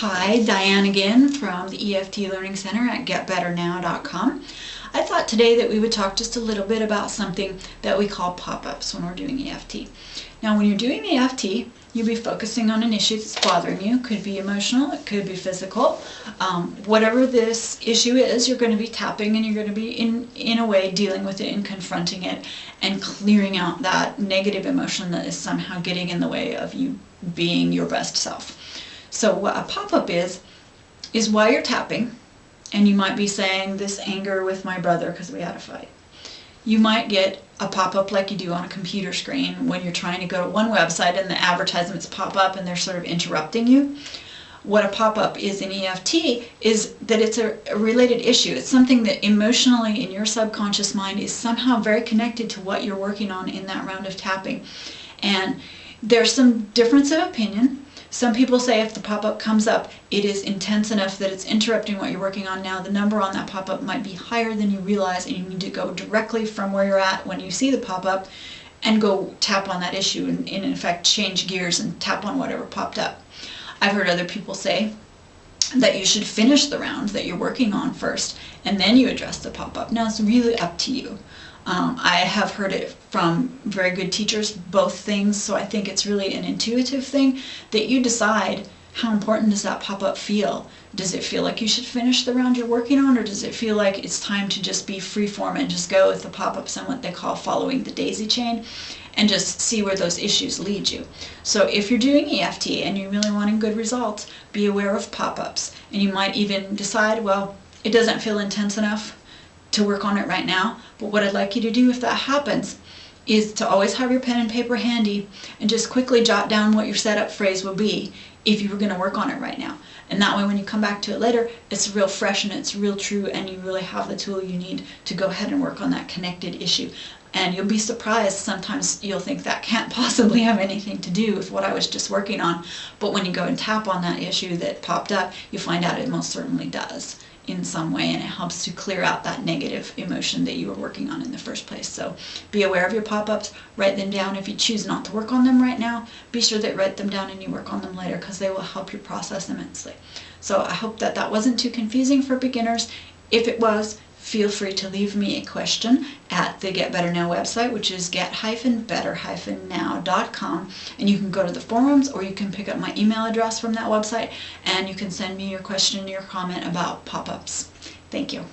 Hi, Diane again from the EFT Learning Center at getbetternow.com. I thought today that we would talk just a little bit about something that we call pop-ups when we're doing EFT. Now when you're doing EFT, you'll be focusing on an issue that's bothering you. It could be emotional, it could be physical. Whatever this issue is, you're going to be tapping and you're going to be in a way dealing with it and confronting it and clearing out that negative emotion that is somehow getting in the way of you being your best self. So what a pop-up is while you're tapping, and you might be saying this anger with my brother because we had a fight. You might get a pop-up like you do on a computer screen when you're trying to go to one website and the advertisements pop up and they're sort of interrupting you. What a pop-up is in EFT is that it's a related issue. It's something that emotionally in your subconscious mind is somehow very connected to what you're working on in that round of tapping. And there's some difference of opinion. Some people say if the pop-up comes up, it is intense enough that it's interrupting what you're working on now. The number on that pop-up might be higher than you realize, and you need to go directly from where you're at when you see the pop-up and go tap on that issue and in effect change gears and tap on whatever popped up. I've heard other people say that you should finish the round that you're working on first and then you address the pop-up. Now it's really up to you. I have heard it from very good teachers, both things, so I think it's really an intuitive thing that you decide how important does that pop-up feel. Does it feel like you should finish the round you're working on, or does it feel like it's time to just be freeform and just go with the pop-ups and what they call following the daisy chain and just see where those issues lead you. So if you're doing EFT and you're really wanting good results, be aware of pop-ups, and you might even decide, well, it doesn't feel intense enough to work on it right now, but what I'd like you to do if that happens is to always have your pen and paper handy and just quickly jot down what your setup phrase will be if you were going to work on it right now. And that way when you come back to it later, it's real fresh and it's real true, and you really have the tool you need to go ahead and work on that connected issue. And you'll be surprised, sometimes you'll think that can't possibly have anything to do with what I was just working on, but when you go and tap on that issue that popped up, you find out it most certainly does in some way, and it helps to clear out that negative emotion that you were working on in the first place. So be aware of your pop-ups, write them down. If you choose not to work on them right now, be sure that you write them down and you work on them later, because they will help your process immensely. So I hope that that wasn't too confusing for beginners. If it was, feel free to leave me a question at the Get Better Now website, which is get-better-now.com, and you can go to the forums or you can pick up my email address from that website and you can send me your question or your comment about pop-ups. Thank you.